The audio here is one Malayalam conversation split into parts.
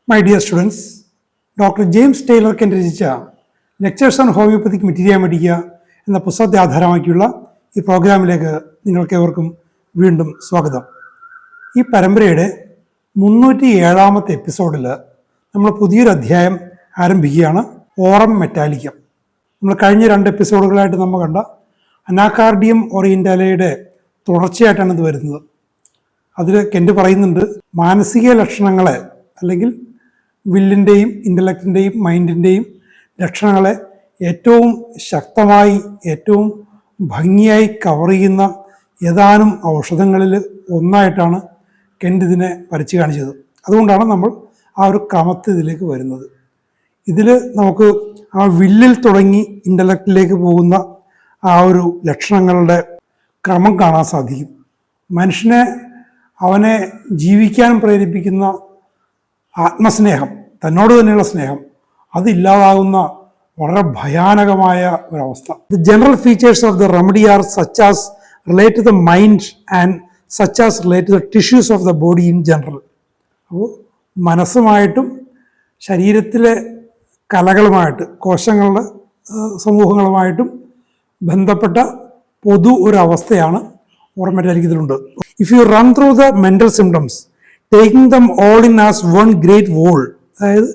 My dear students, doctor James ടൈലർക്കൻ രചിച്ച lectures on homoeopathic materia medica എന്ന പുസ്തകത്തെ ആധാരമാക്കിയുള്ള ഈ പ്രോഗ്രാമിലേക്ക് നിങ്ങൾക്കേവർക്കും വീണ്ടും സ്വാഗതം. ഈ പരമ്പരയുടെ 307ാമത്തെ എപ്പിസോഡിൽ നമ്മൾ പുതിയൊരു അധ്യായം ആരംഭിക്കുകയാണ്. Aurum metallicum. നമ്മൾ കഴിഞ്ഞ 2 എപ്പിസോഡുകളായിട്ട് നമ്മൾ കണ്ട അനാകാർഡിയം ഓറിയന്റാലയുടെ തുടർച്ചയായിട്ടാണ് ഇത് വരുന്നത്. അതിൽ കെൻറ്റ് പറയുന്നുണ്ട്, മാനസിക ലക്ഷണങ്ങളെ അല്ലെങ്കിൽ വില്ലിൻ്റെയും ഇൻ്റലക്റ്റിൻ്റെയും മൈൻഡിൻ്റെയും ലക്ഷണങ്ങളെ ഏറ്റവും ശക്തമായി ഏറ്റവും ഭംഗിയായി കവർ ചെയ്യുന്ന ഏതാനും ഔഷധങ്ങളിൽ ഒന്നായിട്ടാണ് കെൻറ്റ് ഇതിനെ വരച്ച് കാണിച്ചത്. അതുകൊണ്ടാണ് നമ്മൾ ആ ഒരു ക്രമത്തിൽ ഇതിലേക്ക് വരുന്നത്. ഇതിൽ നമുക്ക് ആ വില്ലിൽ തുടങ്ങി ഇൻ്റലക്റ്റിലേക്ക് പോകുന്ന ആ ഒരു ലക്ഷണങ്ങളുടെ ക്രമം കാണാൻ സാധിക്കും. മനുഷ്യനെ അവനെ ജീവിക്കാൻ പ്രേരിപ്പിക്കുന്ന ആത്മസ്നേഹം, തന്നോട് തന്നെയുള്ള സ്നേഹം, അതില്ലാതാകുന്ന വളരെ ഭയാനകമായ ഒരവസ്ഥ. The general features of the remedy are such as relate to the mind and such as relate to the tissues of the body in general. അപ്പോൾ മനസ്സുമായിട്ടും ശരീരത്തിലെ കലകളുമായിട്ട്, കോശങ്ങളുടെ സമൂഹങ്ങളുമായിട്ടും ബന്ധപ്പെട്ട പൊതു ഒരവസ്ഥയാണ് ഓറം മെറ്റാലിക്കത്തിലുണ്ട്. If you run through the mental symptoms taking them all in as one great whole, അതായത്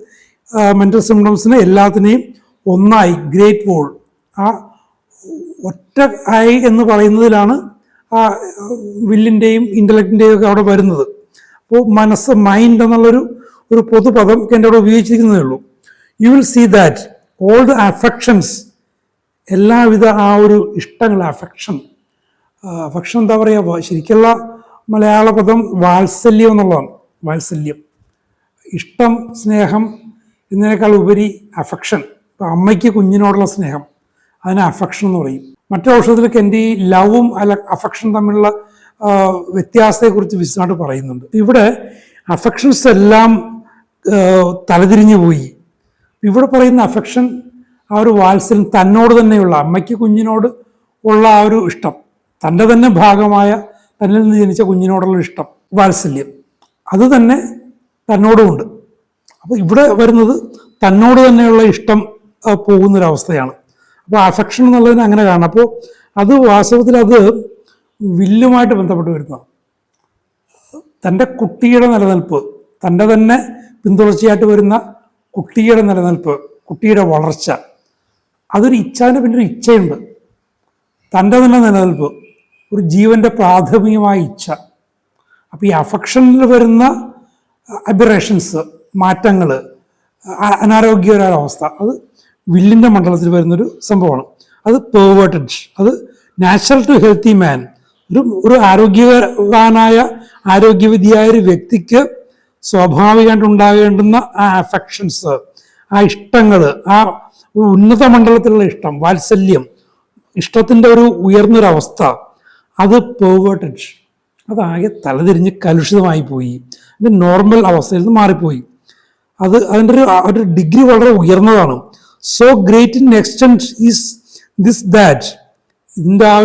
മെൻ്റൽ സിംറ്റംസിനെ എല്ലാത്തിനെയും ഒന്നായി ഗ്രേറ്റ് വോൾ, ആ ഒറ്റ ആയി എന്ന് പറയുന്നതിലാണ് ആ വില്ലിൻ്റെയും ഇൻ്റലക്റ്റിൻ്റെയും ഒക്കെ അവിടെ വരുന്നത്. അപ്പോൾ മനസ്സ്, മൈൻഡ് എന്നുള്ളൊരു പൊതുപദം എൻ്റെ അവിടെ ഉപയോഗിച്ചിരിക്കുന്നതേ ഉള്ളൂ. You will see that all the affections, എല്ലാവിധ ആ ഒരു ഇഷ്ടങ്ങൾ, അഫെക്ഷൻ എന്താ പറയുക, ശരിക്കുള്ള മലയാള പദം വാത്സല്യം എന്നുള്ളതാണ്. വാത്സല്യം, ഇഷ്ടം, സ്നേഹം എന്നതിനേക്കാൾ ഉപരി അഫെക്ഷൻ. ഇപ്പം അമ്മയ്ക്ക് കുഞ്ഞിനോടുള്ള സ്നേഹം, അതിന് അഫെക്ഷൻ എന്ന് പറയും. മറ്റു ഔഷധത്തിലൊക്കെ എൻ്റെ ഈ ലവും അഫെക്ഷൻ തമ്മിലുള്ള വ്യത്യാസത്തെക്കുറിച്ച് വിശദമായിട്ട് പറയുന്നുണ്ട്. ഇവിടെ അഫെക്ഷൻസ് എല്ലാം തലതിരിഞ്ഞു പോയി. ഇവിടെ പറയുന്ന അഫെക്ഷൻ, ആ ഒരു വാത്സല്യം, തന്നോട് തന്നെയുള്ള, അമ്മയ്ക്ക് കുഞ്ഞിനോട് ഉള്ള ആ ഒരു ഇഷ്ടം, തൻ്റെ തന്നെ ഭാഗമായ, തന്നിൽ നിന്ന് ജനിച്ച കുഞ്ഞിനോടുള്ള ഇഷ്ടം, വാത്സല്യം, അത് തന്നെ തന്നോടുമുണ്ട്. അപ്പോൾ ഇവിടെ വരുന്നത് തന്നോട് തന്നെയുള്ള ഇഷ്ടം പോകുന്നൊരവസ്ഥയാണ്. അപ്പോൾ അഫെക്ഷൻ എന്നുള്ളതിന് അങ്ങനെ കാണാം. അപ്പോൾ അത് വാസ്തവത്തിൽ അത് വില്ലുമായിട്ട് ബന്ധപ്പെട്ട് വരുന്നതാണ്. തൻ്റെ കുട്ടിയുടെ നിലനിൽപ്പ്, തൻ്റെ തന്നെ പിന്തുടർച്ചയായിട്ട് വരുന്ന കുട്ടിയുടെ നിലനിൽപ്പ്, കുട്ടിയുടെ വളർച്ച, അതൊരു ഇച്ഛാൻ്റെ പിന്നെ ഒരു ഇച്ഛയുണ്ട്. തൻ്റെ തന്നെ നിലനിൽപ്പ്, ഒരു ജീവൻ്റെ പ്രാഥമികമായ ഇച്ഛ. അപ്പോൾ ഈ അഫെക്ഷനിൽ വരുന്ന അബിറേഷൻസ്, മാറ്റങ്ങൾ, അനാരോഗ്യകരവസ്ഥ, അത് വില്ലിൻ്റെ മണ്ഡലത്തിൽ വരുന്നൊരു സംഭവമാണ്. അത് പെർവേർട്ടഡ്, അത് നാച്ചുറൽ ടു ഹെൽത്തി മാൻ, ഒരു ആരോഗ്യവാനായ, ആരോഗ്യവതിയായ ഒരു വ്യക്തിക്ക് സ്വാഭാവികമായിട്ട് ഉണ്ടാകേണ്ടുന്ന ആ അഫെക്ഷൻസ്, ആ ഇഷ്ടങ്ങൾ, ആ ഉന്നത മണ്ഡലത്തിലുള്ള ഇഷ്ടം, വാത്സല്യം, ഇഷ്ടത്തിൻ്റെ ഒരു ഉയർന്നൊരവസ്ഥ, അത് പെർവേർട്ടഡ്, അതാകെ തലതിരിഞ്ഞ് കലുഷിതമായി പോയി, അതിൻ്റെ നോർമൽ അവസ്ഥയിൽ നിന്ന് മാറിപ്പോയി. അതിൻ്റെ ഒരു ഡിഗ്രി വളരെ ഉയർന്നതാണ്. So great in extent is this that, ഇതിൻ്റെ ആ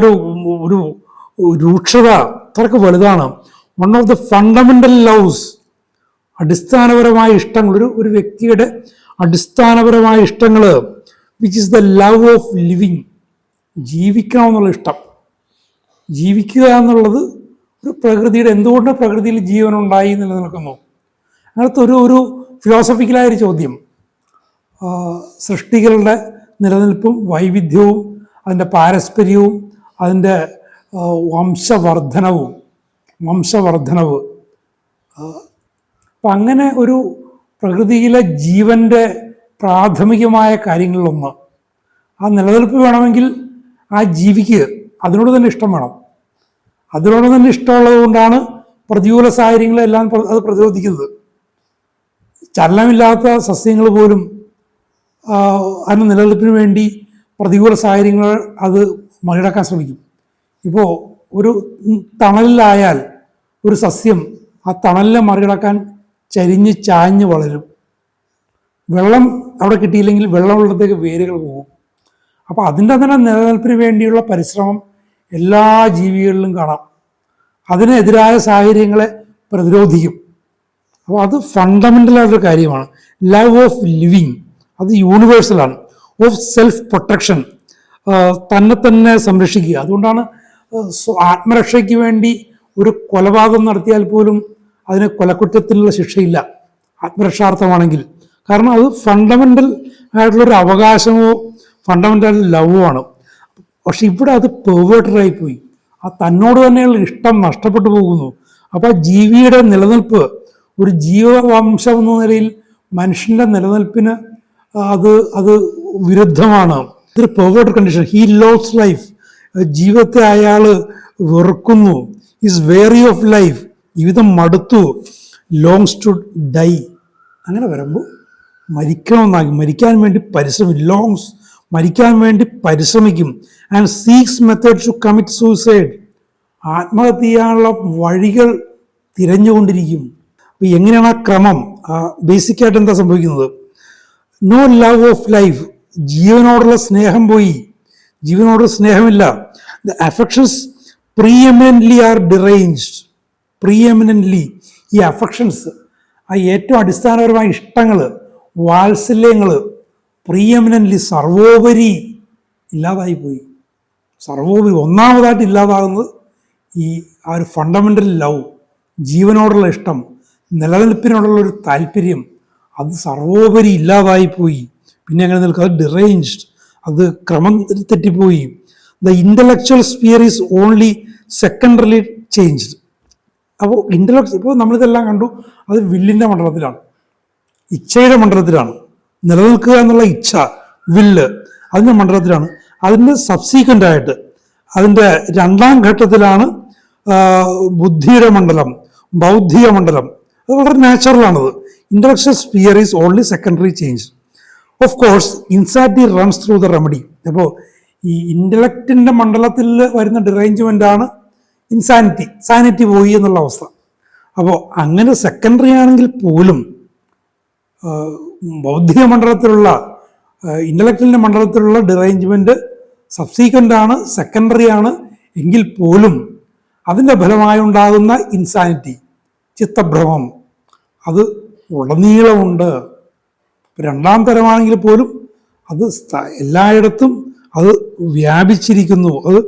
ഒരു രൂക്ഷത അത്രക്ക് വലുതാണ്. One of the fundamental loves, അടിസ്ഥാനപരമായ ഇഷ്ടങ്ങൾ, ഒരു വ്യക്തിയുടെ അടിസ്ഥാനപരമായ ഇഷ്ടങ്ങൾ, which is the love of living, ജീവിക്കണമെന്നുള്ള ഇഷ്ടം. ജീവിക്കുക എന്നുള്ളത് ഒരു പ്രകൃതിയുടെ, എന്തുകൊണ്ട് പ്രകൃതിയിൽ ജീവനുണ്ടായി നിലനിൽക്കുന്നു, അങ്ങനത്തെ ഒരു ഫിലോസഫിക്കലായൊരു ചോദ്യം. സൃഷ്ടികളുടെ നിലനിൽപ്പും വൈവിധ്യവും അതിൻ്റെ പാരസ്പര്യവും അതിൻ്റെ വംശവർദ്ധനവ്. അപ്പം അങ്ങനെ ഒരു പ്രകൃതിയിലെ ജീവൻ്റെ പ്രാഥമികമായ കാര്യങ്ങളിലൊന്ന്, ആ നിലനിൽപ്പ് വേണമെങ്കിൽ ആ ജീവിക്ക് അതിനോട് തന്നെ ഇഷ്ടം വേണം. അതിനോട് തന്നെ ഇഷ്ടമുള്ളത് കൊണ്ടാണ് പ്രതികൂല സാഹചര്യങ്ങളെല്ലാം അത് പ്രതിരോധിക്കുന്നത്. ചലനമില്ലാത്ത സസ്യങ്ങൾ പോലും അതിന് നിലനിൽപ്പിന് വേണ്ടി പ്രതികൂല സാഹചര്യങ്ങൾ അത് മറികടക്കാൻ ശ്രമിക്കും. ഇപ്പോൾ ഒരു തണലിലായാൽ ഒരു സസ്യം ആ തണലിനെ മറികടക്കാൻ ചരിഞ്ഞ് ചാഞ്ഞ് വളരും. വെള്ളം അവിടെ കിട്ടിയില്ലെങ്കിൽ വെള്ളമുള്ളത്തേക്ക് വേരുകൾ പോകും. അപ്പോൾ അതിൻ്റെ തന്നെ നിലനിൽപ്പിന് വേണ്ടിയുള്ള പരിശ്രമം എല്ലാ ജീവികളിലും കാണാം. അതിനെതിരായ സാഹചര്യങ്ങളെ പ്രതിരോധിക്കും. അപ്പോൾ അത് ഫണ്ടമെൻ്റലായിട്ടൊരു കാര്യമാണ്. ലവ് ഓഫ് ലിവിങ് അത് യൂണിവേഴ്സലാണ്. ഓഫ് സെൽഫ് പ്രൊട്ടക്ഷൻ, തന്നെ തന്നെ സംരക്ഷിക്കുക. അതുകൊണ്ടാണ് ആത്മരക്ഷയ്ക്ക് വേണ്ടി ഒരു കൊലപാതകം നടത്തിയാൽ പോലും അതിന് കൊലക്കുറ്റത്തിനുള്ള ശിക്ഷയില്ല ആത്മരക്ഷാർത്ഥമാണെങ്കിൽ. കാരണം അത് ഫണ്ടമെൻ്റൽ ആയിട്ടുള്ളൊരു അവകാശമോ ഫണ്ടമെൻ്റൽ ലവോ ആണ്. പക്ഷെ ഇവിടെ അത് പെർവേർട്ടഡായി പോയി. ആ തന്നോട് തന്നെയുള്ള ഇഷ്ടം നഷ്ടപ്പെട്ടു പോകുന്നു. അപ്പോൾ ആ ജീവിയുടെ നിലനിൽപ്പ്, ഒരു ജീവവംശം എന്ന നിലയിൽ മനുഷ്യൻ്റെ നിലനിൽപ്പിന് അത് വിരുദ്ധമാണ്. ഇതൊരു perverted condition. He loathes life, ജീവിതത്തെ അയാൾ വെറുക്കുന്നു. ഈസ് വേറി ഓഫ് ലൈഫ്, ജീവിതം മടുത്തു. ലോങ്സ് ടു ഡൈ, അങ്ങനെ വരുമ്പോൾ മരിക്കണമെന്നാകും, മരിക്കാൻ വേണ്ടി ലോങ്സ്, മരിക്കാൻ വേണ്ടി പരിശ്രമിക്കും. And seeks methods to commit suicide, ആത്മഹത്യ ചെയ്യാനുള്ള വഴികൾ തിരഞ്ഞുകൊണ്ടിരിക്കും. അപ്പോൾ എങ്ങനെയാണ് ആ ക്രമം? ബേസിക്കായിട്ട് എന്താ സംഭവിക്കുന്നത്? നോ ലവ് ഓഫ് ലൈഫ്, ജീവനോടുള്ള സ്നേഹം പോയി, ജീവനോടുള്ള സ്നേഹമില്ല. The affections preeminently are deranged. Preeminently ഈ അഫക്ഷൻസ്, ആ ഏറ്റവും അടിസ്ഥാനപരമായ ഇഷ്ടങ്ങൾ, വാത്സല്യങ്ങൾ പ്രീഎമിനൻ്റ്ലി സർവോപരി ഇല്ലാതായിപ്പോയി. സർവോപരി ഒന്നാമതായിട്ട് ഇല്ലാതാകുന്നത് ആ ഒരു ഫണ്ടമെൻ്റൽ ലവ്, ജീവനോടുള്ള ഇഷ്ടം, നിലനിൽപ്പിനോടുള്ള ഒരു താല്പര്യം, അത് സർവോപരി ഇല്ലാതായിപ്പോയി. പിന്നെ എങ്ങനെ നിൽക്കുക? അത് ഡിറേഞ്ച്ഡ്, അത് ക്രമം തെറ്റിപ്പോയി. The intellectual sphere is only secondarily changed. അപ്പോൾ ഇപ്പോൾ നമ്മളിതെല്ലാം കണ്ടു, അത് വില്ലിൻ്റെ മണ്ഡലത്തിലാണ്, ഇച്ഛയുടെ മണ്ഡലത്തിലാണ്. നിലനിൽക്കുക എന്നുള്ള ഇച്ഛ, വില്ല്, അതിൻ്റെ മണ്ഡലത്തിലാണ്. അതിൻ്റെ സബ്സീക്വൻ്റ് ആയിട്ട് അതിൻ്റെ രണ്ടാം ഘട്ടത്തിലാണ് ബുദ്ധിയുടെ മണ്ഡലം, ബൗദ്ധിക മണ്ഡലം. അത് വളരെ നാച്ചുറലാണത്. Intellectual sphere is only secondary change. Of course insanity runs through the remedy. അപ്പോൾ ഈ ഇൻ്റലക്റ്റിൻ്റെ മണ്ഡലത്തിൽ വരുന്ന ഡിറേഞ്ച്മെൻ്റ് ആണ് ഇൻസാനിറ്റി, സാനിറ്റി പോയി എന്നുള്ള അവസ്ഥ. അപ്പോൾ അങ്ങനെ സെക്കൻഡറി ആണെങ്കിൽ പോലും ബൗദ്ധിക മണ്ഡലത്തിലുള്ള, ഇൻ്റലക്റ്റിൻ്റെ മണ്ഡലത്തിലുള്ള ഡിറേഞ്ച്മെൻറ്റ് സബ്സീക്വൻ്റ് ആണ്, സെക്കൻഡറി ആണ് എങ്കിൽ പോലും അതിൻ്റെ ഫലമായി ഉണ്ടാകുന്ന ഇൻസാനിറ്റി, ചിത്തഭ്രമം, അത് ഉടനീളമുണ്ട്. രണ്ടാം തരമാണെങ്കിൽ പോലും അത് എല്ലായിടത്തും അത് വ്യാപിച്ചിരിക്കുന്നു. അത്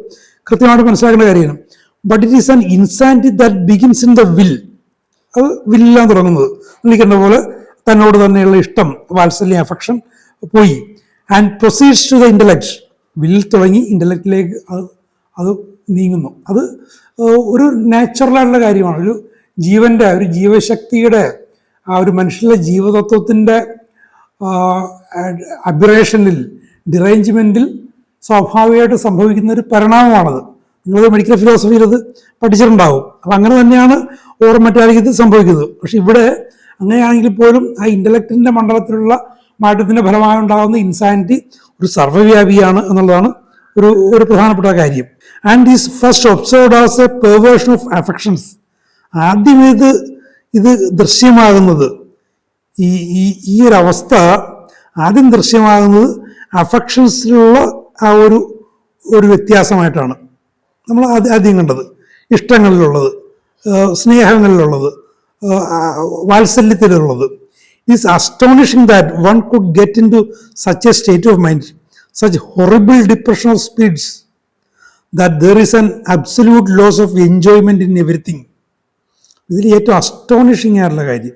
കൃത്യമായിട്ട് മനസ്സിലാക്കേണ്ട കാര്യമാണ്. But it is an insanity that begins in the will. അത് വില്ലിലാണ് തുടങ്ങുന്നത്. വിളിക്കേണ്ട പോലെ തന്നോട് തന്നെയുള്ള ഇഷ്ടം, വാത്സല്യം, അഫക്ഷൻ പോയി. And proceeds to the intellect. വില്ലിൽ തുടങ്ങി ഇൻ്റലക്റ്റിലേക്ക് അത് നീങ്ങുന്നു. അത് ഒരു നാച്ചുറലായിട്ടുള്ള കാര്യമാണ്. ഒരു ജീവശക്തിയുടെ ആ ഒരു മനുഷ്യന്റെ ജീവതത്വത്തിൻ്റെ അബിറേഷനിൽ, ഡിറേഞ്ച്മെൻറ്റിൽ സ്വാഭാവികമായിട്ട് സംഭവിക്കുന്ന ഒരു പരിണാമമാണത്. നിങ്ങൾ മെഡിക്കൽ ഫിലോസഫിയിൽ അത് പഠിച്ചിട്ടുണ്ടാവും. അപ്പം അങ്ങനെ തന്നെയാണ് ഓർമ്മറ്റാലിക്കത്തിൽ സംഭവിക്കുന്നത്. പക്ഷെ ഇവിടെ അങ്ങനെയാണെങ്കിൽ പോലും ആ ഇൻ്റലക്റ്റിൻ്റെ മണ്ഡലത്തിലുള്ള മാറ്റത്തിൻ്റെ ഫലമായി ഉണ്ടാകുന്ന ഇൻസാനിറ്റി ഒരു സർവ്വവ്യാപിയാണ് എന്നുള്ളതാണ് ഒരു പ്രധാനപ്പെട്ട കാര്യം. And is first observed as a perversion of affections. ആദ്യം ഇത് ദൃശ്യമാകുന്നത്, ഈ ഒരു അവസ്ഥ ആദ്യം ദൃശ്യമാകുന്നത് അഫക്ഷൻസിലുള്ള ആ ഒരു വ്യത്യാസമായിട്ടാണ് നമ്മൾ ആദ്യം കണ്ടത്. ഇഷ്ടങ്ങളിലുള്ളത്, സ്നേഹങ്ങളിലുള്ളത്, വാത്സല്യത്തിലുള്ളത്. It's astonishing that one could get into such a state of mind, such horrible depression of spirits that there is an absolute loss of enjoyment in everything. ഇതിൽ ഏറ്റവും അസ്റ്റോണിഷിംഗ് ആയിട്ടുള്ള കാര്യം,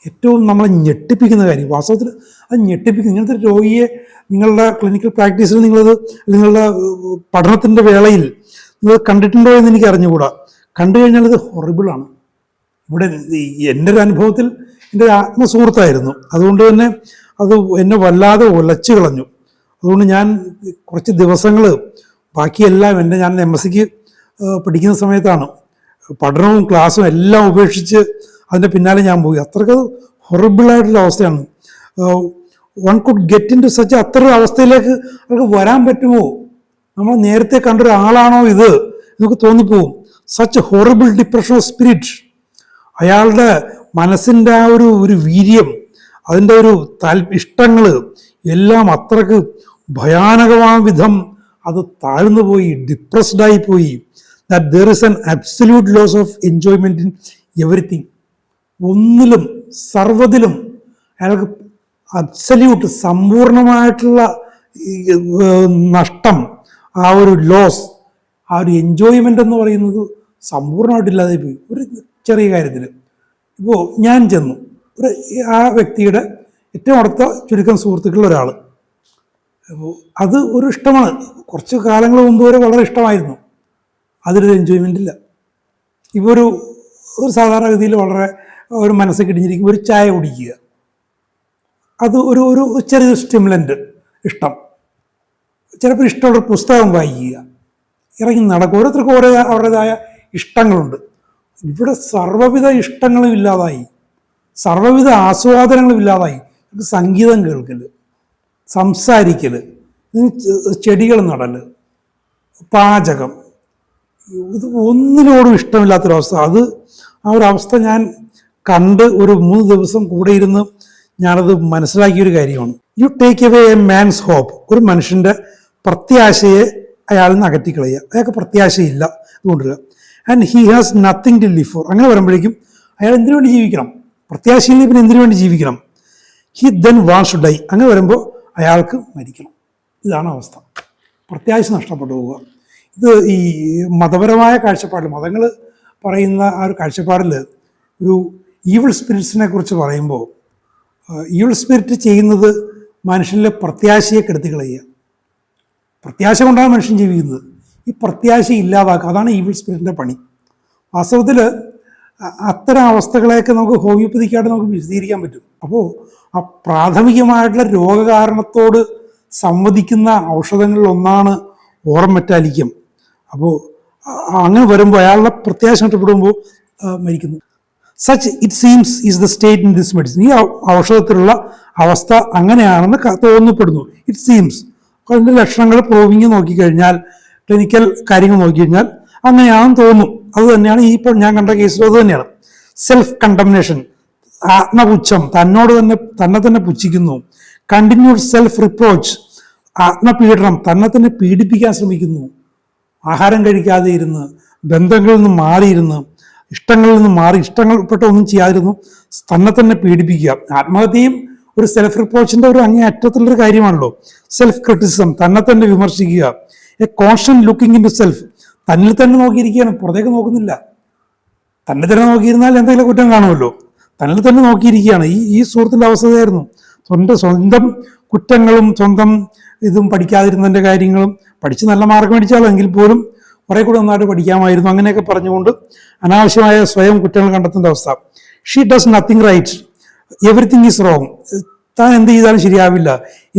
ഏറ്റവും നമ്മളെ ഞെട്ടിപ്പിക്കുന്ന കാര്യം, വാസ്തവത്തിൽ അത് ഞെട്ടിപ്പിക്കുന്ന, ഇങ്ങനത്തെ ഒരു രോഗിയെ നിങ്ങളുടെ ക്ലിനിക്കൽ പ്രാക്ടീസിൽ നിങ്ങളുടെ പഠനത്തിൻ്റെ വേളയിൽ നിങ്ങൾ കണ്ടിട്ടുണ്ടോ എന്ന് എനിക്ക് അറിഞ്ഞുകൂടാ. കണ്ടു കഴിഞ്ഞാൽ ഇത് ഹൊറിബിളാണ്. ഇവിടെ എൻ്റെ ഒരു അനുഭവത്തിൽ എൻ്റെ ഒരു ആത്മസുഹൃത്തായിരുന്നു. അതുകൊണ്ട് തന്നെ അത് എന്നെ വല്ലാതെ ഉലച്ചു കളഞ്ഞു. അതുകൊണ്ട് ഞാൻ കുറച്ച് ദിവസങ്ങൾ ബാക്കിയെല്ലാം ഞാൻ MSc പഠിക്കുന്ന സമയത്താണ് പഠനവും ക്ലാസ്സും എല്ലാം ഉപേക്ഷിച്ച് അതിൻ്റെ പിന്നാലെ ഞാൻ പോയി. അത്രയ്ക്ക് ഹൊറിബിളായിട്ടുള്ള അവസ്ഥയാണ്. One could get into such, അത്ര അവസ്ഥയിലേക്ക് അവർക്ക് വരാൻ പറ്റുമോ? നമ്മൾ നേരത്തെ കണ്ടൊരാളാണോ ഇത് നമുക്ക് തോന്നിപ്പോവും. Such horrible depression of spirit. അയാളുടെ മനസ്സിൻ്റെ ആ ഒരു വീര്യം, അതിൻ്റെ ഒരു ഇഷ്ടങ്ങൾ എല്ലാം അത്രക്ക് ഭയാനകമായ വിധം അത് താഴ്ന്നു പോയി, ഡിപ്രസ്ഡായി പോയി. That there is an absolute loss of enjoyment in everything. ഒന്നിലും സർവ്വതിലും അയാൾക്ക് അബ്സല്യൂട്ട് സമ്പൂർണമായിട്ടുള്ള നഷ്ടം, ആ ഒരു ലോസ്, ആ ഒരു എൻജോയ്മെൻ്റ് എന്ന് പറയുന്നത് സമ്പൂർണ്ണമായിട്ടില്ലാതെ പോയി ഒരു ചെറിയ കാര്യത്തിൽ. ഇപ്പോൾ ഞാൻ ചെന്നു ആ വ്യക്തിയുടെ ഏറ്റവും അടുത്ത ചുരുക്കം സുഹൃത്തുക്കളിൽ ഒരാൾ, അപ്പോൾ അത് ഒരു ഇഷ്ടമാണ്. കുറച്ച് കാലങ്ങൾ മുമ്പ് വരെ വളരെ ഇഷ്ടമായിരുന്നു, അതിലൊരു എൻജോയ്മെൻ്റ് ഇല്ല. ഇപ്പോൾ ഒരു സാധാരണഗതിയിൽ വളരെ ഒരു മനസ്സ് കിടിഞ്ഞിരിക്കുമ്പോൾ ഒരു ചായ കുടിക്കുക, അത് ഒരു ഒരു ചെറിയൊരു സ്റ്റിമുലൻ്റ് ഇഷ്ടം. ചിലപ്പോൾ ഇഷ്ടമുള്ള പുസ്തകം വായിക്കുക, ഇറങ്ങി നടക്കും. ഓരോരുത്തർക്കും ഓരോ അവരുടേതായ ഇഷ്ടങ്ങളുണ്ട്. ഇവിടെ സർവ്വവിധ ഇഷ്ടങ്ങളും ഇല്ലാതായി, സർവ്വവിധ ആസ്വാദനങ്ങളും ഇല്ലാതായി. സംഗീതം കേൾക്കൽ, സംസാരിക്കൽ, ചെടികൾ നടൽ, പാചകം, ഇത് ഒന്നിനോടും ഇഷ്ടമില്ലാത്തൊരവസ്ഥ. അത് ആ ഒരു അവസ്ഥ ഞാൻ കണ്ട് ഒരു 3 ദിവസം കൂടെ ഇരുന്ന് ഞാനത് മനസ്സിലാക്കിയൊരു കാര്യമാണ്. You take away a man's hope. ഒരു മനുഷ്യൻ്റെ പ്രത്യാശയെ അയാളിൽ നിന്ന് അകറ്റിക്കളയുക. അയാൾക്ക് പ്രത്യാശയില്ല കൊണ്ടുവരിക. And he has nothing to live for. അങ്ങനെ വരുമ്പോഴേക്കും അയാൾ എന്തിനു വേണ്ടി ജീവിക്കണം? പ്രത്യാശയില്ല, പിന്നെ എന്തിനു വേണ്ടി ജീവിക്കണം? He then wants to die. അങ്ങനെ വരുമ്പോൾ അയാൾക്ക് മരിക്കണം. ഇതാണ് അവസ്ഥ. പ്രത്യാശ നഷ്ടപ്പെട്ടു പോവുക. ഇത് ഈ മതപരമായ കാഴ്ചപ്പാടിൽ, മതങ്ങൾ പറയുന്ന ആ ഒരു കാഴ്ചപ്പാടിൽ ഒരു ഈവിൾ സ്പിരിറ്റ്സിനെ കുറിച്ച് പറയുമ്പോൾ, ഈവിൾ സ്പിരിറ്റ് ചെയ്യുന്നത് മനുഷ്യനിലെ പ്രത്യാശയെ കെടുത്തി കളയുക. പ്രത്യാശ കൊണ്ടാണ് മനുഷ്യൻ ജീവിക്കുന്നത്. ഈ പ്രത്യാശ ഇല്ലാതാക്കുക, അതാണ് ഈവിൾ സ്പിരിറ്റിൻ്റെ പണി. വാസ്തവത്തിൽ അത്തരം അവസ്ഥകളെയൊക്കെ നമുക്ക് ഹോമിയോപ്പതിക്കായിട്ട് നമുക്ക് വിശദീകരിക്കാൻ പറ്റും. അപ്പോൾ ആ പ്രാഥമികമായിട്ടുള്ള രോഗകാരണത്തോട് സംവദിക്കുന്ന ഔഷധങ്ങളിൽ ഒന്നാണ് ഓറം മെറ്റാലിക്കം. അപ്പോൾ അങ്ങനെ വരുമ്പോൾ അയാളുടെ പ്രത്യാശ നഷ്ടപ്പെടുമ്പോൾ മരിക്കുന്നു. Such it seems is the state in this medicine. ഈ ഔഷധത്തിലുള്ള അവസ്ഥ അങ്ങനെയാണെന്ന് തോന്നപ്പെടുന്നു. It seems. അതിൻ്റെ ലക്ഷണങ്ങൾ പ്രൂവിങ് നോക്കിക്കഴിഞ്ഞാൽ, ക്ലിനിക്കൽ കാര്യങ്ങൾ നോക്കിക്കഴിഞ്ഞാൽ അങ്ങനെയാണെന്ന് തോന്നും. അത് തന്നെയാണ് ഈ ഇപ്പോൾ ഞാൻ കണ്ട കേസിലും അത് തന്നെയാണ്. സെൽഫ് കണ്ടംനേഷൻ, ആത്മപുച്ഛം, തന്നെ തന്നെ പുച്ഛിക്കുന്നു. കണ്ടിന്യൂഡ് സെൽഫ് റിപ്രോച്ച്, ആത്മപീഡനം, തന്നെ പീഡിപ്പിക്കാൻ ശ്രമിക്കുന്നു. ആഹാരം കഴിക്കാതെ ഇരുന്ന്, ബന്ധങ്ങളിൽ നിന്ന് മാറിയിരുന്ന്, ഇഷ്ടങ്ങളിൽ നിന്ന് മാറി, ഇഷ്ടങ്ങൾപ്പെട്ട ഒന്നും ചെയ്യാതിരുന്നു തന്നെ പീഡിപ്പിക്കുക. ആത്മഹത്യയും ഒരു സെൽഫ് റിപ്രോച്ചിൻ്റെ ഒരു അങ്ങേ അറ്റത്തുള്ളൊരു കാര്യമാണല്ലോ. സെൽഫ് ക്രിറ്റിസിസം, തന്നെ വിമർശിക്കുക. A constant looking into self, തന്നിൽ തന്നെ നോക്കിയിരിക്കുകയാണ്, പുറത്തേക്ക് നോക്കുന്നില്ല. തന്നെ തന്നെ നോക്കിയിരുന്നാൽ എന്തെങ്കിലും കുറ്റം കാണുമല്ലോ. തന്നിൽ തന്നെ നോക്കിയിരിക്കുകയാണ്. ഈ സുഹൃത്തിൻ്റെ അവസ്ഥയായിരുന്നു. സ്വന്തം കുറ്റങ്ങളും സ്വന്തം ഇതും പഠിക്കാതിരുന്നതിൻ്റെ കാര്യങ്ങളും, പഠിച്ച് നല്ല മാർക്ക് മേടിച്ചാലെങ്കിൽ പോലും കുറെ കൂടെ നന്നായിട്ട് പഠിക്കാമായിരുന്നു, അങ്ങനെയൊക്കെ പറഞ്ഞുകൊണ്ട് അനാവശ്യമായ സ്വയം കുറ്റങ്ങൾ കണ്ടെത്തേണ്ട അവസ്ഥ. She does nothing right, everything is wrong. താൻ എന്ത് ചെയ്താലും ശരിയാവില്ല,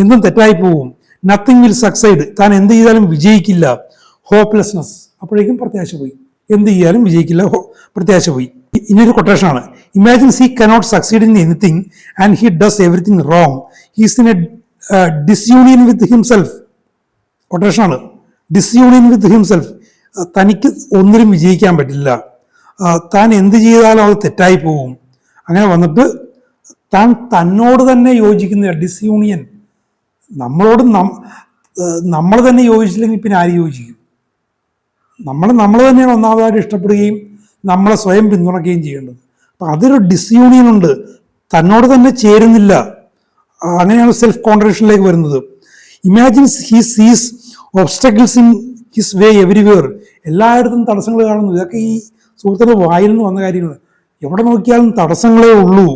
എന്തും തെറ്റായി പോകും. നത്തിങ് വിൽ സക്സൈഡ്, താൻ എന്ത് ചെയ്താലും വിജയിക്കില്ല. ഹോപ്പ്ലെസ്നെസ്, അപ്പോഴേക്കും പ്രത്യാശ പോയി. എന്ത് ചെയ്യാനും വിജയിക്കില്ല, പ്രത്യാശ പോയി. ഇനിയൊരു കൊട്ടേഷനാണ്. Imagines he cannot succeed in anything and he does everything wrong. He's in a disunion with himself. കൊട്ടേഷനാണ്. Disunion with himself. തനിക്ക് ഒന്നിനും വിജയിക്കാൻ പറ്റില്ല, താൻ എന്ത് ചെയ്താലും അത് തെറ്റായി പോകും. അങ്ങനെ വന്നിട്ട് താൻ തന്നോട് തന്നെ യോജിക്കുന്ന ഡിസ്യൂണിയൻ. നമ്മൾ തന്നെ യോജിച്ചില്ലെങ്കിൽ പിന്നെ ആര് യോജിക്കും? നമ്മൾ തന്നെയാണ് ഒന്നാമതായിട്ട് ഇഷ്ടപ്പെടുകയും നമ്മളെ സ്വയം പിന്തുണയ്ക്കുകയും ചെയ്യേണ്ടത്. അപ്പം അതൊരു ഡിസ്യൂണിയൻ ഉണ്ട്, തന്നോട് തന്നെ ചേരുന്നില്ല. അങ്ങനെയാണ് സെൽഫ് കോൺട്രഡിക്ഷനിലേക്ക് വരുന്നത്. ഇമാജിൻസ് ഹി സീസ് obstacles in his way everywhere. എല്ലായിടത്തും തടസ്സങ്ങൾ കാണുന്നു. ഇതൊക്കെ ഈ സുഹൃത്തിൻ്റെ വായിൽ നിന്ന് വന്ന കാര്യങ്ങൾ. എവിടെ നോക്കിയാലും തടസ്സങ്ങളേ ഉള്ളൂ.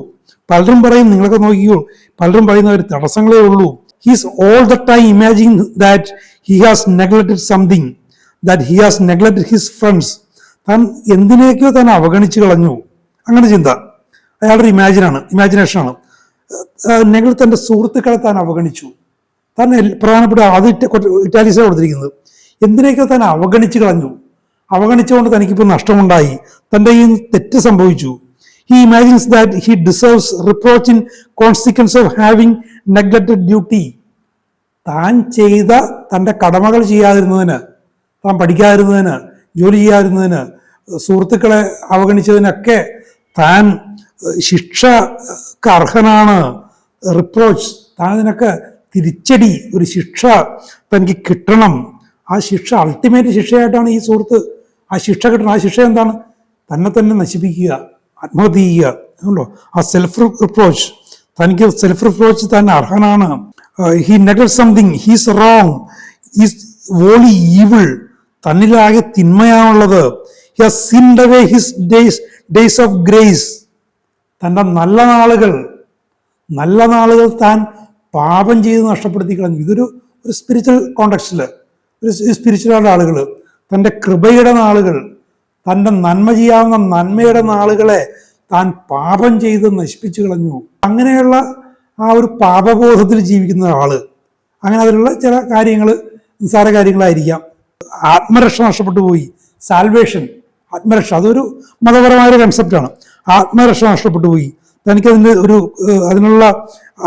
പലരും പറയും, നിങ്ങളൊക്കെ നോക്കിയോ, പലരും പറയുന്നവർ തടസ്സങ്ങളേ ഉള്ളൂ. He's all the time imagining that he has neglected something, that he has neglected his friends. താൻ എന്തിനേക്കോ താൻ അവഗണിച്ചു കളഞ്ഞു, അങ്ങനെ ചിന്ത. അയാളുടെ ഇമാജിനേഷനാണ്. തൻ്റെ സുഹൃത്തുക്കളെ താൻ അവഗണിച്ചു. താൻ പ്രധാനപ്പെട്ട അത് ഇറ്റാലിക്സിലാണ് കൊടുത്തിരിക്കുന്നത്. എന്തിനേക്കോ താൻ അവഗണിച്ചു കളഞ്ഞു. അവഗണിച്ചുകൊണ്ട് തനിക്കിപ്പോൾ നഷ്ടമുണ്ടായി, തൻ്റെ ഈ തെറ്റ് സംഭവിച്ചു. He imagines that he deserves reproach in consequence of having neglected duty. താൻ ചെയ്ത തൻ്റെ കടമകൾ ചെയ്യാതിരുന്നതിന്, താൻ പഠിക്കാതിരുന്നതിന്, ജോലി ചെയ്യാതിരുന്നതിന്, സുഹൃത്തുക്കളെ അവഗണിച്ചതിനൊക്കെ താൻ ശിക്ഷക്ക് അർഹനാണ്. റിപ്രോച്ച്, താൻ അതിനൊക്കെ തിരിച്ചടി, ഒരു ശിക്ഷ തനിക്ക് കിട്ടണം. ആ ശിക്ഷ അൾട്ടിമേറ്റ് ശിക്ഷയായിട്ടാണ് ഈ സുഹൃത്ത് ആ ശിക്ഷ കിട്ടണം. ആ ശിക്ഷ എന്താണ്? തന്നെ നശിപ്പിക്കുക, ആത്മഹത്യ ചെയ്യുക. ഉണ്ടോ ആ സെൽഫ് റിപ്രോച്ച്, തനിക്ക് സെൽഫ് റിപ്രോച്ച് താൻ അർഹനാണ്. He neglect something, he's wrong, is wholly evil, തന്നിലാകെ തിന്മയാണുള്ളത്. He has sinned away his days of grace, തൻ്റെ നല്ല നാളുകൾ താൻ പാപം ചെയ്ത് നഷ്ടപ്പെടുത്തി കളഞ്ഞു. ഇതൊരു സ്പിരിച്വൽ കോണ്ടെക്സ്റ്റിൽ, ഒരു സ്പിരിച്വലായ ആളുകൾ തൻ്റെ കൃപയുടെ നാളുകൾ, തൻ്റെ നന്മ ചെയ്യാവുന്ന നന്മയുടെ നാളുകളെ താൻ പാപം ചെയ്ത് നശിപ്പിച്ചു കളഞ്ഞു. അങ്ങനെയുള്ള ആ ഒരു പാപബോധത്തിൽ ജീവിക്കുന്ന ആള്, അങ്ങനെ അതിലുള്ള ചില കാര്യങ്ങൾ നിസ്സാര കാര്യങ്ങളായിരിക്കാം. ആത്മരക്ഷ നഷ്ടപ്പെട്ടു പോയി. സാൽവേഷൻ, ആത്മരക്ഷ, അതൊരു മതപരമായൊരു കൺസെപ്റ്റാണ്. ആത്മരക്ഷ നഷ്ടപ്പെട്ടു പോയി, തനിക്കതിന് അതിനുള്ള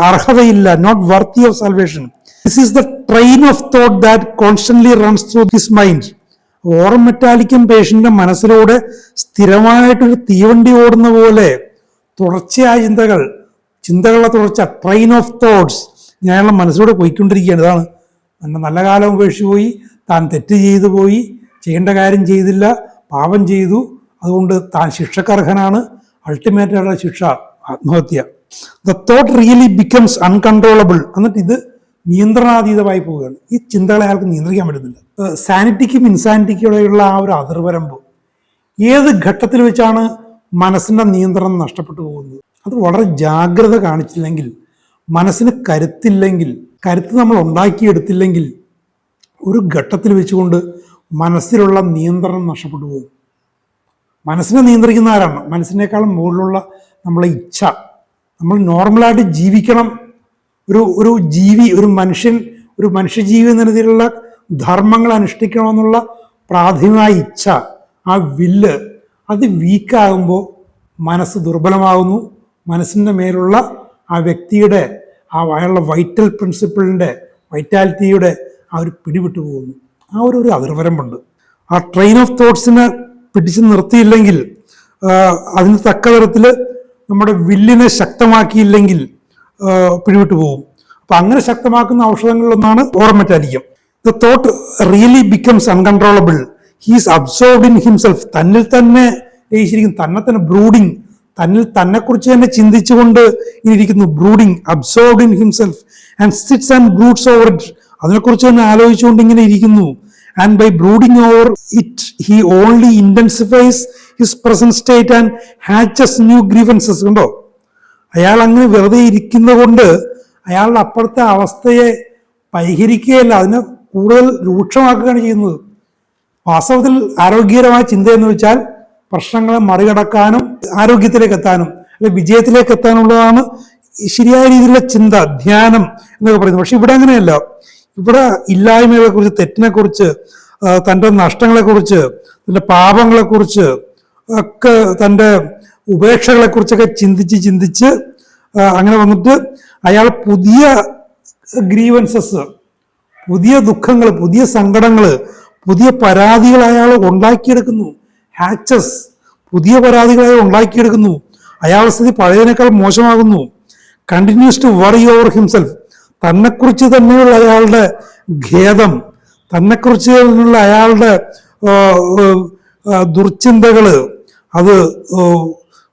അർഹതയില്ല. Not worthy of salvation. This is the train of thought that constantly runs through his mind. ഓർമെറ്റാലിക്കും പേഷ്യന്റെ മനസ്സിലൂടെ സ്ഥിരമായിട്ടൊരു തീവണ്ടി ഓടുന്ന പോലെ തുടർച്ചയായ ചിന്തകളുടെ തുടർച്ച, ട്രെയിൻ ഓഫ് തോട്ട്സ് ഞാനുള്ള മനസ്സിലൂടെ പോയിക്കൊണ്ടിരിക്കുകയാണ്. ഇതാണ് തൻ്റെ നല്ല കാലം ഉപേക്ഷിച്ച് പോയി, താൻ തെറ്റ് ചെയ്തു പോയി, ചെയ്യേണ്ട കാര്യം ചെയ്തില്ല, പാപം ചെയ്തു, അതുകൊണ്ട് താൻ ശിക്ഷക്കർഹനാണ്. അൾട്ടിമേറ്റായിട്ടുള്ള ശിക്ഷ ആത്മഹത്യ. The thought really becomes uncontrollable. എന്നിട്ട് ഇത് നിയന്ത്രണാതീതമായി പോവുകയാണ്. ഈ ചിന്തകളെ അയാൾക്ക് നിയന്ത്രിക്കാൻ പറ്റുന്നില്ല. സാനിറ്റിക്കും ഇൻസാനിറ്റിക്കുള്ള ആ ഒരു അതിർവരമ്പ് ഏത് ഘട്ടത്തിൽ വെച്ചാണ് മനസ്സിൻ്റെ നിയന്ത്രണം നഷ്ടപ്പെട്ടു പോകുന്നത്? അത് വളരെ ജാഗ്രത കാണിച്ചില്ലെങ്കിൽ, മനസ്സിന് കരുത്തില്ലെങ്കിൽ, കരുത്ത് നമ്മൾ ഉണ്ടാക്കിയെടുത്തില്ലെങ്കിൽ ഒരു ഘട്ടത്തിൽ വെച്ചുകൊണ്ട് മനസ്സിലുള്ള നിയന്ത്രണം നഷ്ടപ്പെട്ടു പോകും. മനസ്സിനെ നിയന്ത്രിക്കുന്ന ആരാണ്? മനസ്സിനേക്കാളും മുകളിലുള്ള നമ്മളെ ഇച്ഛ. നമ്മൾ നോർമലായിട്ട് ജീവിക്കണം, ഒരു ജീവി, ഒരു മനുഷ്യജീവി എന്ന രീതിയിലുള്ള ധർമ്മങ്ങൾ അനുഷ്ഠിക്കണമെന്നുള്ള പ്രാഥമികമായ ഇച്ഛ, ആ വില്ല്, അത് വീക്കാകുമ്പോൾ മനസ്സ് ദുർബലമാകുന്നു. മനസ്സിൻ്റെ മേലുള്ള ആ വ്യക്തിയുടെ അയാളുടെ വൈറ്റൽ പ്രിൻസിപ്പിളിൻ്റെ, വൈറ്റാലിറ്റിയുടെ ആ ഒരു പിടിവിട്ടു പോകുന്നു. ആ ഒരു അതിർവരമ്പുണ്ട്. ആ ട്രെയിൻ ഓഫ് തോട്ട്സിനെ പിടിച്ചു നിർത്തിയില്ലെങ്കിൽ, അതിന് തക്ക തരത്തിൽ നമ്മുടെ വില്ലിനെ ശക്തമാക്കിയില്ലെങ്കിൽ പിടിവിട്ടു പോകും. അപ്പൊ അങ്ങനെ ശക്തമാക്കുന്ന ഔഷധങ്ങളിലൊന്നാണ് aurum metallicum. The thought really becomes uncontrollable. He's absorbed in himself. തന്നിൽ തന്നെ ശരിക്കും തന്നെ ബ്രൂഡിങ്, തന്നെക്കുറിച്ച് തന്നെ ചിന്തിച്ചുകൊണ്ട് ഇരിക്കുന്നു. Brooding, absorbed in himself and sits and broods over it. അതിനെക്കുറിച്ച് തന്നെ ആലോചിച്ചുകൊണ്ട് ഇങ്ങനെ ഇരിക്കുന്നു. And by brooding over it he only intensifies his present state and hatches new grievances. കണ്ടോ, അയാൾ അങ്ങനെ വെറുതെ ഇരിക്കുന്നത് കൊണ്ട് അയാളുടെ അപ്പോഴത്തെ അവസ്ഥയെ പരിഹരിക്കുകയല്ല, അതിനെ കൂടുതൽ രൂക്ഷമാക്കുകയാണ് ചെയ്യുന്നത്. വാസ്തവത്തിൽ ആരോഗ്യകരമായ ചിന്ത എന്ന് വെച്ചാൽ പ്രശ്നങ്ങളെ മറികടക്കാനും ആരോഗ്യത്തിലേക്ക് എത്താനും അല്ലെ വിജയത്തിലേക്ക് എത്താനുള്ളതാണ് ശരിയായ രീതിയിലുള്ള ചിന്ത, ധ്യാനം എന്നൊക്കെ പറയുന്നത്. പക്ഷെ ഇവിടെ അങ്ങനെയല്ല. ഇവിടെ ഇല്ലായ്മകളെ കുറിച്ച്, തെറ്റിനെ കുറിച്ച്, തൻ്റെ നഷ്ടങ്ങളെക്കുറിച്ച്, തൻ്റെ പാപങ്ങളെക്കുറിച്ച് ഒക്കെ, തൻ്റെ ഉപേക്ഷകളെക്കുറിച്ചൊക്കെ ചിന്തിച്ച് അങ്ങനെ വന്നിട്ട് അയാൾ പുതിയ ഗ്രീവൻസസ്, പുതിയ ദുഃഖങ്ങൾ, പുതിയ സങ്കടങ്ങൾ, പുതിയ പരാതികൾ അയാൾ ഉണ്ടാക്കിയെടുക്കുന്നു. ഹാച്ചസ്, പുതിയ പരാതികൾ അയാൾ ഉണ്ടാക്കിയെടുക്കുന്നു. അയാളുടെ സ്ഥിതി പഴയതിനേക്കാൾ മോശമാകുന്നു. Continues to worry over himself. തന്നെക്കുറിച്ച് തന്നെയുള്ള അയാളുടെ ഖേദം, തന്നെക്കുറിച്ച് തന്നെയുള്ള അയാളുടെ ദുർചിന്തകൾ, അത്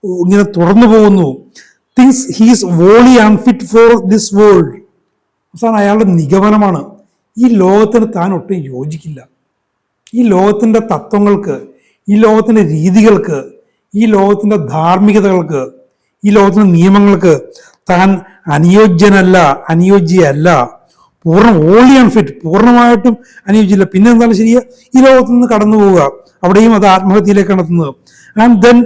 ഇങ്ങനെ തുടർന്നു പോകുന്നു. Things he's volley unfit for this world. അവസാനം അയാളുടെ നിഗമനമാണ്, ഈ ലോകത്തിന് താൻ ഒട്ടും യോജിക്കില്ല. ഈ ലോകത്തിൻ്റെ തത്വങ്ങൾക്ക്, ഈ ലോകത്തിൻ്റെ രീതികൾക്ക്, ഈ ലോകത്തിൻ്റെ ധാർമ്മികതകൾക്ക്, ഈ ലോകത്തിൻ്റെ നിയമങ്ങൾക്ക് താൻ അനുയോജ്യല്ല. ഓൺലി അൺഫിറ്റ്, പൂർണ്ണമായിട്ടും അനുയോജ്യമില്ല. പിന്നെ എന്താണ് ശരിയാ? ഈ ലോകത്തു നിന്ന് കടന്നു പോവുക, അവിടെയും അത് ആത്മഹത്യയിലേക്ക് കടത്തുന്നത്. And then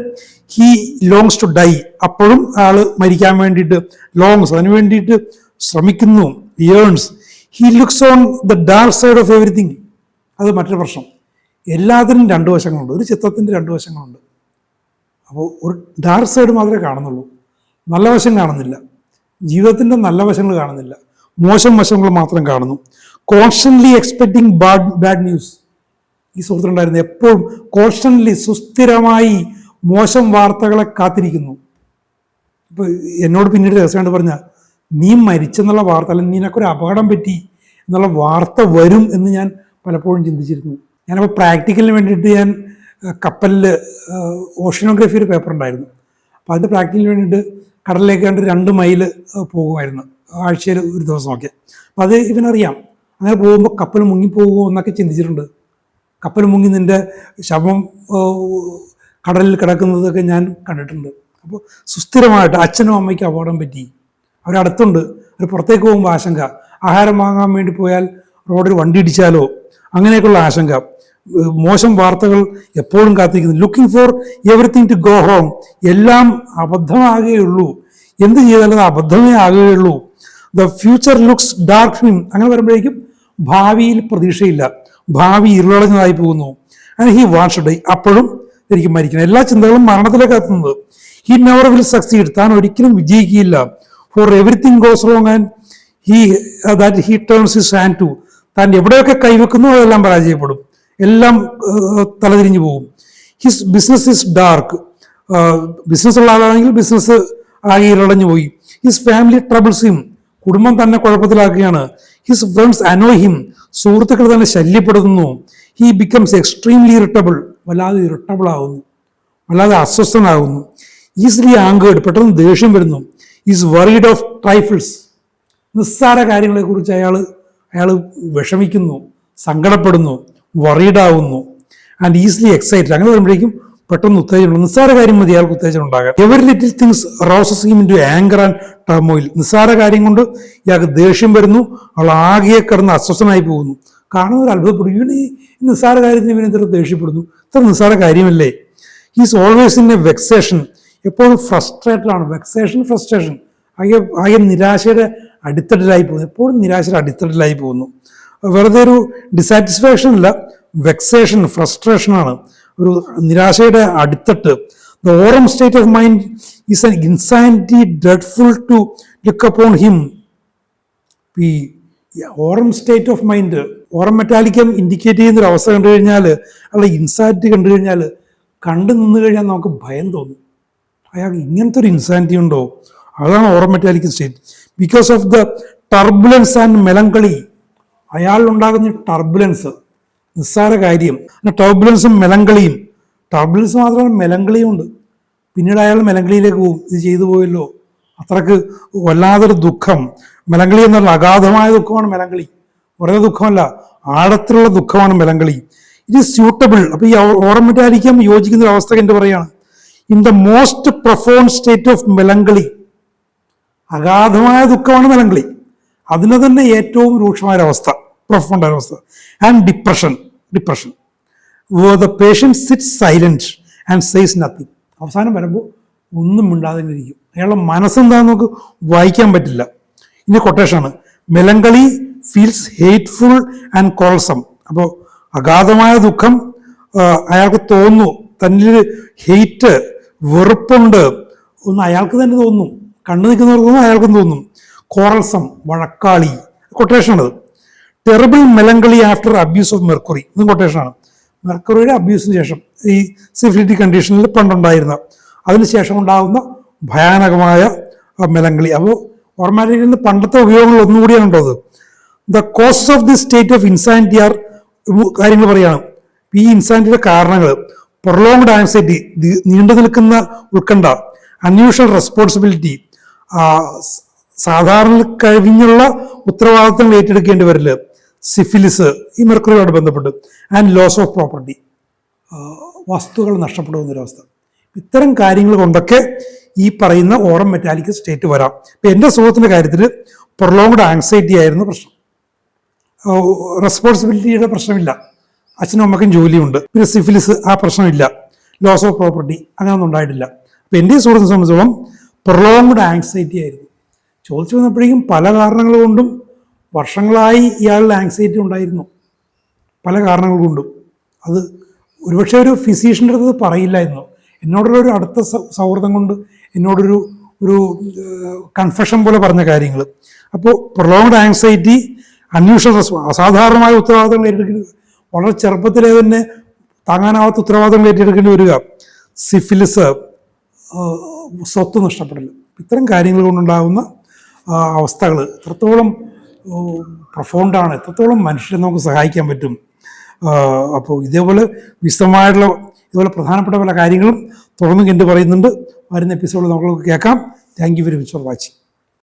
he longs to die. അപ്പോഴും ആള് മരിക്കാൻ വേണ്ടിയിട്ട് അതിനു വേണ്ടിയിട്ട് ശ്രമിക്കുന്നു. Yearns. He looks on the dark side of everything. അത് മറ്റൊരു പ്രശ്നം. എല്ലാത്തിനും രണ്ടു വശങ്ങളുണ്ട്. ഒരു ചിത്രത്തിൻ്റെ രണ്ടു വശങ്ങളുണ്ട്. അപ്പോൾ ഒരു ഡാർക്ക് സൈഡ് മാത്രമേ കാണുന്നുള്ളൂ, നല്ല വശം കാണുന്നില്ല. ജീവിതത്തിൻ്റെ നല്ല വശങ്ങൾ കാണുന്നില്ല, മോശം വശങ്ങൾ മാത്രം കാണുന്നു. Constantly expecting bad news. ഈ സുഹൃത്തുണ്ടായിരുന്നു, എപ്പോഴും കോൺസ്റ്റന്റ്ലി, സുസ്ഥിരമായി മോശം വാർത്തകളെ കാത്തിരിക്കുന്നു. ഇപ്പൊ എന്നോട് പിന്നീട് രസമായിട്ട് പറഞ്ഞ, നീ മരിച്ചെന്നുള്ള വാർത്ത, അല്ലെങ്കിൽ നിനക്കൊരു അപകടം പറ്റി എന്നുള്ള വാർത്ത വരും എന്ന് ഞാൻ പലപ്പോഴും ചിന്തിച്ചിരുന്നു. ഞാനപ്പോൾ പ്രാക്ടിക്കലിന് വേണ്ടിയിട്ട് ഞാൻ കപ്പലിൽ ഓഷ്യനോഗ്രഫി ഒരു പേപ്പർ ഉണ്ടായിരുന്നു. അപ്പം അപ്പോൾ അതിൻ്റെ പ്രാക്ടീസിന് വേണ്ടിയിട്ട് കടലിലേക്ക് കണ്ട് 2 മൈൽ പോകുമായിരുന്നു ആഴ്ചയിൽ ഒരു ദിവസമൊക്കെ. അപ്പോൾ അത് ഇവനറിയാം. അങ്ങനെ പോകുമ്പോൾ കപ്പൽ മുങ്ങിപ്പോകുമോ എന്നൊക്കെ ചിന്തിച്ചിട്ടുണ്ട്. കപ്പൽ മുങ്ങി നിൻ്റെ ശവം കടലിൽ കിടക്കുന്നതൊക്കെ ഞാൻ കണ്ടിട്ടുണ്ട്. അപ്പോൾ സുസ്ഥിരമായിട്ട് അച്ഛനും അമ്മയ്ക്കും അപകടം പറ്റി, അവരടുത്തുണ്ട്. അവർ പുറത്തേക്ക് പോകുമ്പോൾ ആശങ്ക, ആഹാരം വാങ്ങാൻ വേണ്ടി പോയാൽ റോഡിൽ വണ്ടി ഇടിച്ചാലോ അങ്ങനെയൊക്കെയുള്ള ആശങ്ക, മോശം വാർത്തകൾ എപ്പോഴും കാത്തിരിക്കുന്നു. Looking for everything to go home. എല്ലാം അബദ്ധമാകുകയുള്ളൂ, എന്ത് ചെയ്താലും അത് അബദ്ധമേ ആകുകയുള്ളൂ. The future looks dark him. അങ്ങനെ വരുമ്പോഴേക്കും ഭാവിയിൽ പ്രതീക്ഷയില്ല, ഭാവി ഇരുളടഞ്ഞതായി പോകുന്നു. And he wants to die. അപ്പോഴും എനിക്ക് മരിക്കണം. എല്ലാ ചിന്തകളും മരണത്തിലേക്ക് എത്തുന്നത്. He never will succeed. താൻ ഒരിക്കലും വിജയിക്കുകയില്ല. For everything goes wrong and he turns his hand to. താൻ എവിടെയൊക്കെ കൈവെക്കുന്നു അതെല്ലാം പരാജയപ്പെടും, എല്ലാം തലതിരിഞ്ഞു പോകും. His business is dark. Business ഉള്ള ആളാണെങ്കിൽ ബിസിനസ് ആകെ ഇരുളഞ്ഞു പോയി. His family troubles him. കുടുംബം തന്നെ കുഴപ്പത്തിലാക്കുകയാണ്. His friends annoy him. സുഹൃത്തുക്കൾ തന്നെ ശല്യപ്പെടുത്തുന്നു. He becomes extremely irritable. വല്ലാതെ ഇറിറ്റബിൾ ആകുന്നു, വല്ലാതെ അസ്വസ്ഥനാകുന്നു. Easily angered. പെട്ടെന്ന് ദേഷ്യം വരുന്നു. Is worried of trifles. നിസ്സാര കാര്യങ്ങളെക്കുറിച്ച് അയാൾ വിഷമിക്കുന്നു, സങ്കടപ്പെടുന്നു, വറീഡാവുന്നു. And easily excited. അങ്ങനെ വരുമ്പോഴേക്കും പെട്ടെന്ന് ഉത്തേജനം. നിസ്സാര കാര്യം മതി അയാൾക്ക് ഉത്തേജനം ഉണ്ടാകാൻ. Every little things rouses him into anger and turmoil. നിസ്സാര കാര്യം കൊണ്ട് ഇയാൾക്ക് ദേഷ്യം വരുന്നു, അവൾ ആകെ കിടന്ന് അസ്വസ്ഥനായി പോകുന്നു. കാണുന്നവർ അത്ഭുതപ്പെടും, ഇവന് ഈ നിസ്സാര കാര്യത്തിന് ഇവന് ഇത്ര ദേഷ്യപ്പെടുന്നു, ഇത്ര നിസ്സാര കാര്യമല്ലേ. He's always in a vexation. എപ്പോഴും ഫ്രസ്ട്രേറ്റഡ് ആണ്. Vexation, frustration. ആകെ നിരാശയുടെ അടിത്തട്ടിലായി പോകുന്നു, എപ്പോഴും നിരാശയുടെ അടിത്തട്ടിലായി പോകുന്നു. വെറുതെ ഒരു ഡിസാറ്റിസ്ഫാക്ഷൻ അല്ല, വെക്സേഷൻ, ഫ്രസ്ട്രേഷനാണ്, ഒരു നിരാശയുടെ അടിത്തട്ട്. The aurum state of mind is an insanity dreadful to look upon him. ഈ aurum state of mind, aurum metallicum indicate ചെയ്യുന്നൊരു അവസ്ഥ കണ്ടു കഴിഞ്ഞാൽ, അല്ല ഇൻസാനിറ്റി കണ്ടു കഴിഞ്ഞാൽ, കണ്ടു നിന്ന് കഴിഞ്ഞാൽ നമുക്ക് ഭയം തോന്നും. അയാൾക്ക് ഇങ്ങനത്തെ ഒരു ഇൻസാനിറ്റി ഉണ്ടോ? അതാണ് aurum metallic state. Because of the turbulence and melancholy. അയാളിലുണ്ടാകുന്ന ടർബുലൻസ്, നിസ്സാര കാര്യം, ടർബുലൻസും മെലങ്കളിയും. ടർബുലൻസ് മാത്രമല്ല മെലങ്കളിയും ഉണ്ട്. പിന്നീട് അയാൾ മെലങ്കളിയിലേക്ക് പോകും, ഇത് ചെയ്തു പോയല്ലോ, അത്രക്ക് വല്ലാതൊരു ദുഃഖം. മെലങ്കളി എന്നുള്ള അഗാധമായ ദുഃഖമാണ് മെലങ്കളി, വെറുതെ ദുഃഖമല്ല, ആഴത്തിലുള്ള ദുഃഖമാണ് മെലങ്കളി. It is suitable. അപ്പൊ ഈ ഓറം മെറ്റാലിക്കം യോജിക്കുന്ന ഒരു അവസ്ഥ എന്ത് പറയാണ്? In the most profound state of melancholy. അഗാധമായ ദുഃഖമാണ് മെലങ്കളി, അതിനെ തന്നെ ഏറ്റവും രൂക്ഷമായ അവസ്ഥ, പ്രൊഫൗണ്ടായ അവസ്ഥ. And depression. The patient sits silent and says nothing. അവസാനം വരുമ്പോൾ ഒന്നും മിണ്ടാതെ ഇരിക്കും. അയാളുടെ മനസ്സെന്താന്ന് നമുക്ക് വായിക്കാൻ പറ്റില്ല. ഇനി കൊട്ടേഷനാണ്. Melancholy feels hateful and quarrelsome. അപ്പോൾ അഗാധമായ ദുഃഖം അയാൾക്ക് തോന്നുന്നു, തന്നിൽ ഹെയ്റ്റ്, വെറുപ്പുണ്ട് ഒന്ന് അയാൾക്ക് തന്നെ തോന്നും, കണ്ടു നിൽക്കുന്നവർക്ക് തോന്നും, അയാൾക്കും തോന്നും. കോറൽസം, വഴക്കാളി. കൊട്ടേഷനാണത്. Terrible melancholy after abuse of mercury. ഇതും കൊട്ടേഷനാണ്. മെർക്കുറിയുടെ അബ്യൂസിന് ശേഷം, ഈ സിഫിലിറ്റി കണ്ടീഷനിൽ പണ്ടുണ്ടായിരുന്ന, അതിനുശേഷം ഉണ്ടാകുന്ന ഭയാനകമായ മെലങ്കളി. അപ്പോൾ ഓർമാറ്റിക്കിൽ നിന്ന് പണ്ടത്തെ ഉപയോഗങ്ങൾ ഒന്നുകൂടിയാണ് ഉണ്ടത്. The causes of the state of insanity are, കാര്യങ്ങൾ പറയാണ്. ഈ ഇൻസാനിറ്റിയുടെ കാരണങ്ങൾ: പ്രൊലോങ്ഡ് ആൻസൈറ്റി, നീണ്ടു നിൽക്കുന്ന ഉത്കണ്ഠ, അൺയൂഷ്വൽ റെസ്പോൺസിബിലിറ്റി, സാധാരണ കഴിഞ്ഞുള്ള ഉത്തരവാദിത്തങ്ങൾ ഏറ്റെടുക്കേണ്ടി വരില്ല, സിഫിലിസ്, ഈ മെർക്കുറിയോട് ബന്ധപ്പെട്ട്, ആൻഡ് ലോസ് ഓഫ് പ്രോപ്പർട്ടി, വസ്തുക്കൾ നഷ്ടപ്പെടുന്നൊരവസ്ഥ. ഇത്തരം കാര്യങ്ങൾ കൊണ്ടൊക്കെ ഈ പറയുന്ന ഓറം മെറ്റാലിക് സ്റ്റേറ്റ് വരാം. ഇപ്പം എൻ്റെ സുഹൃത്തിൻ്റെ കാര്യത്തിൽ പ്രൊലോങ്ഡ് ആങ്സൈറ്റി ആയിരുന്നു പ്രശ്നം. റെസ്പോൺസിബിലിറ്റിയുടെ പ്രശ്നമില്ല, അച്ഛനും അമ്മക്കും ജോലിയുണ്ട്. പിന്നെ സിഫിലിസ്, ആ പ്രശ്നമില്ല. ലോസ് ഓഫ് പ്രോപ്പർട്ടി, അങ്ങനെയൊന്നും ഉണ്ടായിട്ടില്ല. അപ്പം എൻ്റെ സുഹൃത്തിനെ സംബന്ധിച്ചോളം പ്രൊലോങ്ഡ് ആങ്സൈറ്റി ആയിരുന്നു. ചോദിച്ചു വന്നപ്പോഴേക്കും പല കാരണങ്ങൾ കൊണ്ടും വർഷങ്ങളായി ഇയാളുടെ ആങ്സൈറ്റി ഉണ്ടായിരുന്നു, പല കാരണങ്ങൾ കൊണ്ടും. അത് ഒരുപക്ഷെ ഒരു ഫിസീഷ്യൻ്റെ അടുത്ത് പറയില്ലായിരുന്നു. എന്നോടുള്ള ഒരു അടുത്ത സൗഹൃദം കൊണ്ട് എന്നോടൊരു കൺഫെഷൻ പോലെ പറഞ്ഞ കാര്യങ്ങൾ. അപ്പോൾ പ്രൊലോങ്ഡ് ആങ്സൈറ്റി, അൺയൂഷ്വൽ അസാധാരണമായ ഉത്തരവാദിത്തങ്ങൾ ഏറ്റെടുക്കേണ്ടി, വളരെ ചെറുപ്പത്തിലെ തന്നെ താങ്ങാനാവാത്ത ഉത്തരവാദിത്തങ്ങൾ ഏറ്റെടുക്കേണ്ടി വരിക, സിഫിലിസ്, സ്വത്ത് നഷ്ടപ്പെടൽ, ഇത്തരം കാര്യങ്ങൾ കൊണ്ടുണ്ടാകുന്ന അവസ്ഥകൾ എത്രത്തോളം പ്രൊഫൗണ്ടാണ്, എത്രത്തോളം മനുഷ്യരെ നമുക്ക് സഹായിക്കാൻ പറ്റും. അപ്പോൾ ഇതേപോലെ വിശദമായിട്ടുള്ള ഇതുപോലെ പ്രധാനപ്പെട്ട പല കാര്യങ്ങളും തുടർന്ന് കണ്ടു പറയുന്നുണ്ട്. വരുന്ന എപ്പിസോഡ് നമുക്ക് കേൾക്കാം. Thank you very much for watching.